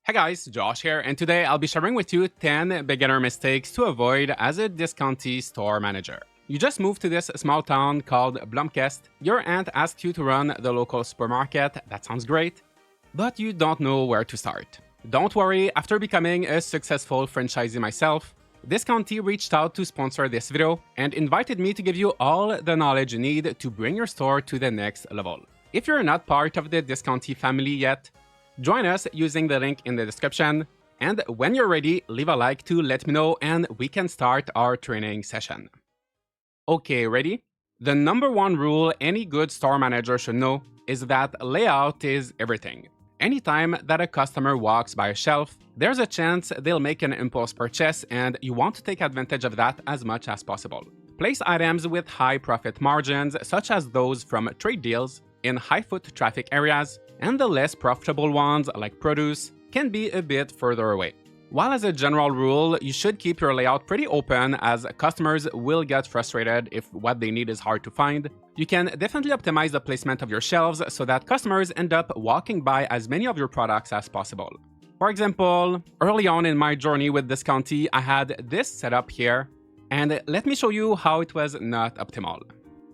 Hey guys, Josh here, and today I'll be sharing with you 10 beginner mistakes to avoid as a discounty store manager. You just moved to this small town called Blomkest, your aunt asked you to run the local supermarket, that sounds great, but you don't know where to start. Don't worry, after becoming a successful franchisee myself, Discounty reached out to sponsor this video and invited me to give you all the knowledge you need to bring your store to the next level. If you're not part of the Discounty family yet, join us using the link in the description, and when you're ready, leave a like to let me know and we can start our training session. Okay, ready? The number one rule any good store manager should know is that layout is everything. Anytime that a customer walks by a shelf, there's a chance they'll make an impulse purchase and you want to take advantage of that as much as possible. Place items with high profit margins, such as those from trade deals, in high foot traffic areas, and the less profitable ones, like produce, can be a bit further away. While as a general rule, you should keep your layout pretty open as customers will get frustrated if what they need is hard to find, you can definitely optimize the placement of your shelves so that customers end up walking by as many of your products as possible. For example, early on in my journey with Discounty, I had this setup here, and let me show you how it was not optimal.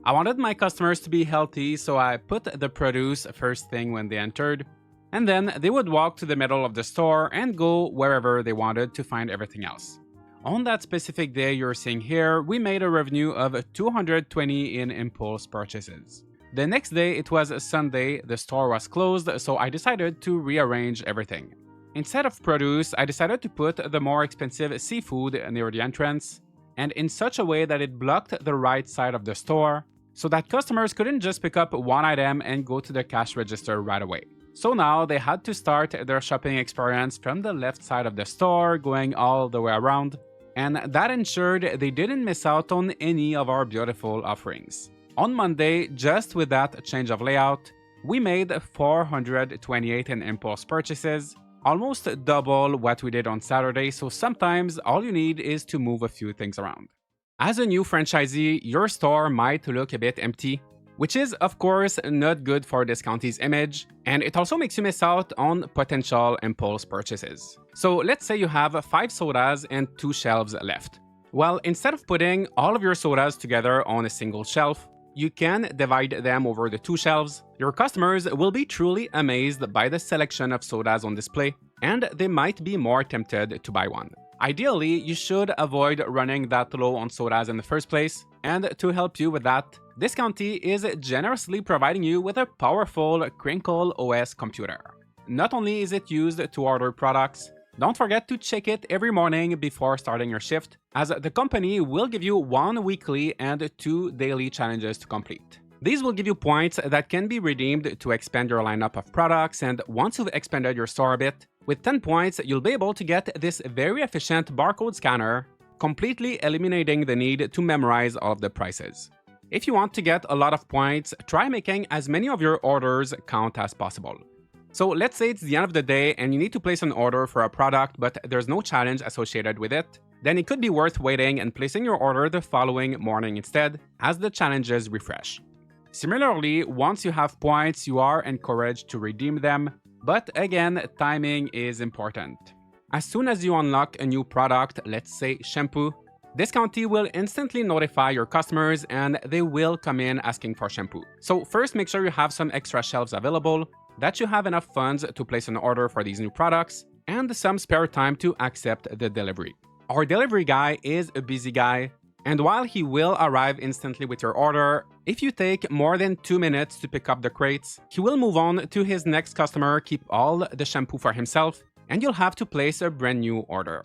I wanted my customers to be healthy, so I put the produce first thing when they entered, and then they would walk to the middle of the store and go wherever they wanted to find everything else. On that specific day you're seeing here, we made a revenue of 220 in impulse purchases. The next day, it was Sunday, the store was closed, so I decided to rearrange everything. Instead of produce, I decided to put the more expensive seafood near the entrance, and in such a way that it blocked the right side of the store, so that customers couldn't just pick up one item and go to the cash register right away. So now they had to start their shopping experience from the left side of the store, going all the way around, and that ensured they didn't miss out on any of our beautiful offerings. On Monday, just with that change of layout, we made 428 in impulse purchases, almost double what we did on Saturday, so sometimes all you need is to move a few things around. As a new franchisee, your store might look a bit empty, which is of course not good for Discounty's image, and it also makes you miss out on potential impulse purchases. So let's say you have 5 sodas and 2 shelves left. Well, instead of putting all of your sodas together on a single shelf, you can divide them over the 2 shelves. Your customers will be truly amazed by the selection of sodas on display, and they might be more tempted to buy one. Ideally, you should avoid running that low on sodas in the first place, and to help you with that, Discounty is generously providing you with a powerful Crinkle OS computer. Not only is it used to order products, don't forget to check it every morning before starting your shift, as the company will give you 1 weekly and 2 daily challenges to complete. These will give you points that can be redeemed to expand your lineup of products, and once you've expanded your store a bit, with 10 points, you'll be able to get this very efficient barcode scanner, completely eliminating the need to memorize all of the prices. If you want to get a lot of points, try making as many of your orders count as possible. So let's say it's the end of the day and you need to place an order for a product, but there's no challenge associated with it, then it could be worth waiting and placing your order the following morning instead, as the challenges refresh. Similarly, once you have points, you are encouraged to redeem them, but again, timing is important. As soon as you unlock a new product, let's say shampoo, Discounty will instantly notify your customers and they will come in asking for shampoo. So first, make sure you have some extra shelves available, that you have enough funds to place an order for these new products, and some spare time to accept the delivery. Our delivery guy is a busy guy, and while he will arrive instantly with your order, if you take more than 2 minutes to pick up the crates, he will move on to his next customer, keep all the shampoo for himself, and you'll have to place a brand new order.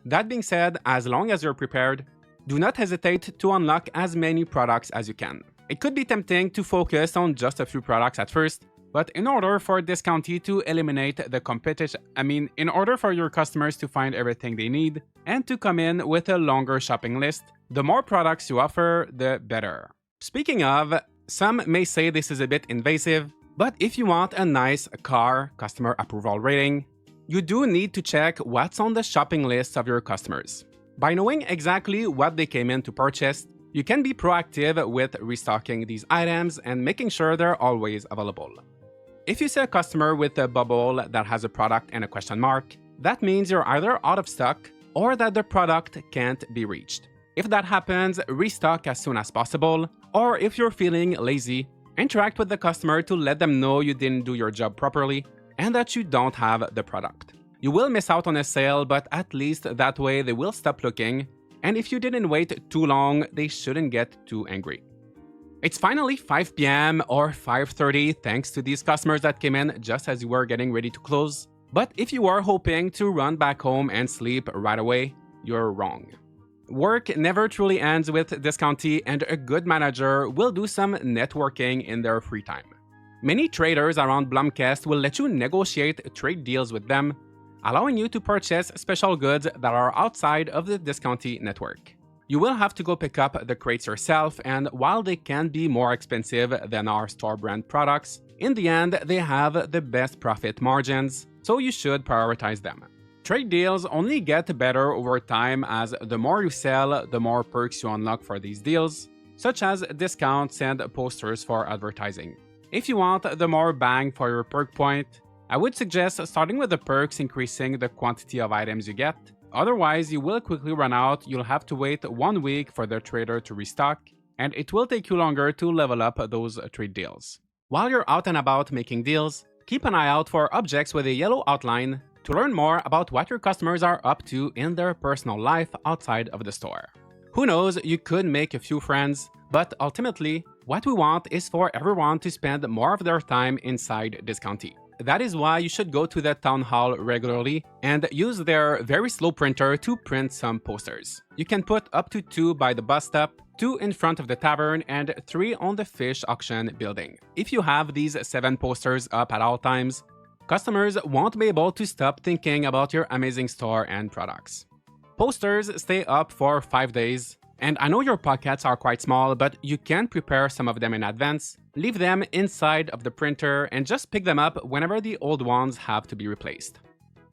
That being said, as long as you're prepared, do not hesitate to unlock as many products as you can. It could be tempting to focus on just a few products at first, but in order for Discounty to eliminate the competition, in order for your customers to find everything they need and to come in with a longer shopping list, the more products you offer, the better. Speaking of, some may say this is a bit invasive, but if you want a nice car customer approval rating, you do need to check what's on the shopping list of your customers. By knowing exactly what they came in to purchase, you can be proactive with restocking these items and making sure they're always available. If you see a customer with a bubble that has a product and a question mark, that means you're either out of stock or that the product can't be reached. If that happens, restock as soon as possible, or if you're feeling lazy, interact with the customer to let them know you didn't do your job properly and that you don't have the product. You will miss out on a sale, but at least that way they will stop looking, and if you didn't wait too long, they shouldn't get too angry. It's finally 5 p.m. or 5:30 thanks to these customers that came in just as you were getting ready to close. But if you are hoping to run back home and sleep right away, you're wrong. Work never truly ends with Discounti, and a good manager will do some networking in their free time. Many traders around Blumcast will let you negotiate trade deals with them, allowing you to purchase special goods that are outside of the Discounti network. You will have to go pick up the crates yourself, and while they can be more expensive than our store brand products, in the end they have the best profit margins, so you should prioritize them. Trade deals only get better over time, as the more you sell, the more perks you unlock for these deals, such as discounts and posters for advertising. If you want the more bang for your perk point, I would suggest starting with the perks increasing the quantity of items you get. Otherwise, you will quickly run out, you'll have to wait 1 week for the trader to restock, and it will take you longer to level up those trade deals. While you're out and about making deals, keep an eye out for objects with a yellow outline to learn more about what your customers are up to in their personal life outside of the store. Who knows, you could make a few friends, but ultimately, what we want is for everyone to spend more of their time inside Discounti. That is why you should go to the town hall regularly and use their very slow printer to print some posters. You can put up to 2 by the bus stop, 2 in front of the tavern, and 3 on the fish auction building. If you have these 7 posters up at all times, customers won't be able to stop thinking about your amazing store and products. Posters stay up for 5 days, and I know your pockets are quite small, but you can prepare some of them in advance, leave them inside of the printer, and just pick them up whenever the old ones have to be replaced.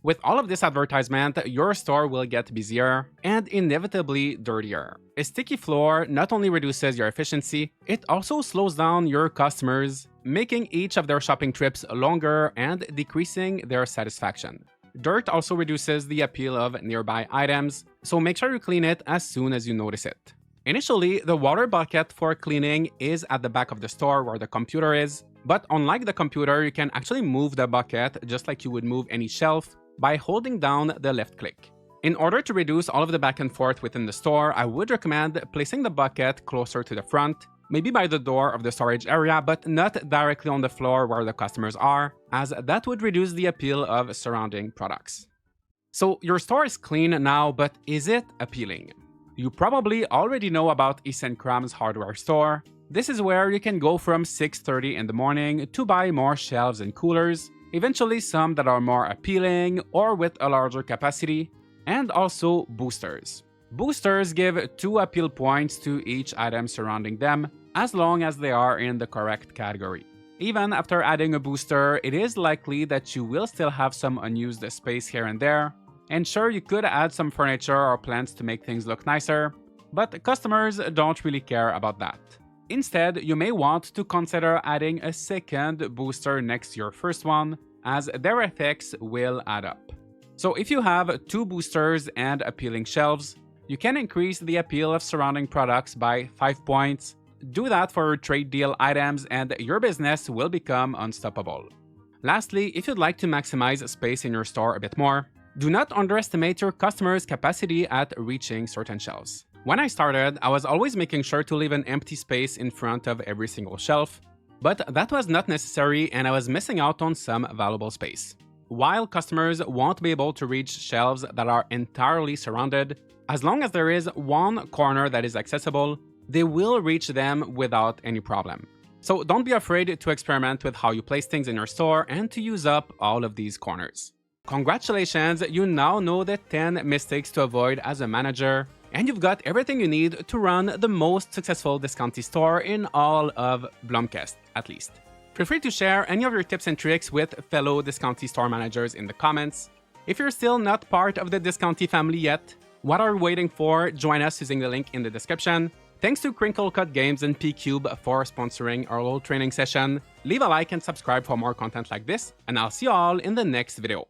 With all of this advertisement, your store will get busier and inevitably dirtier. A sticky floor not only reduces your efficiency, it also slows down your customers, making each of their shopping trips longer and decreasing their satisfaction. Dirt also reduces the appeal of nearby items, so make sure you clean it as soon as you notice it. Initially, the water bucket for cleaning is at the back of the store where the computer is, but unlike the computer, you can actually move the bucket just like you would move any shelf by holding down the left click. In order to reduce all of the back and forth within the store, I would recommend placing the bucket closer to the front, maybe by the door of the storage area, but not directly on the floor where the customers are, as that would reduce the appeal of surrounding products. So your store is clean now, but is it appealing? You probably already know about Isenkram's hardware store. This is where you can go from 6:30 in the morning to buy more shelves and coolers, eventually some that are more appealing or with a larger capacity, and also boosters. Boosters give 2 appeal points to each item surrounding them, as long as they are in the correct category. Even after adding a booster, it is likely that you will still have some unused space here and there, and sure, you could add some furniture or plants to make things look nicer, but customers don't really care about that. Instead, you may want to consider adding a second booster next to your first one, as their effects will add up. So if you have 2 boosters and appealing shelves, you can increase the appeal of surrounding products by 5 points. Do that for trade deal items and your business will become unstoppable. Lastly, if you'd like to maximize space in your store a bit more, do not underestimate your customers' capacity at reaching certain shelves. When I started, I was always making sure to leave an empty space in front of every single shelf, but that was not necessary and I was missing out on some valuable space. While customers won't be able to reach shelves that are entirely surrounded, as long as there is one corner that is accessible, they will reach them without any problem. So don't be afraid to experiment with how you place things in your store and to use up all of these corners. Congratulations, you now know the 10 mistakes to avoid as a manager, and you've got everything you need to run the most successful Discounti store in all of Blumcast, at least. Feel free to share any of your tips and tricks with fellow Discounti store managers in the comments. If you're still not part of the Discounti family yet, what are you waiting for? Join us using the link in the description. Thanks to Crinkle Cut Games and P-Cube for sponsoring our little training session. Leave a like and subscribe for more content like this, and I'll see you all in the next video.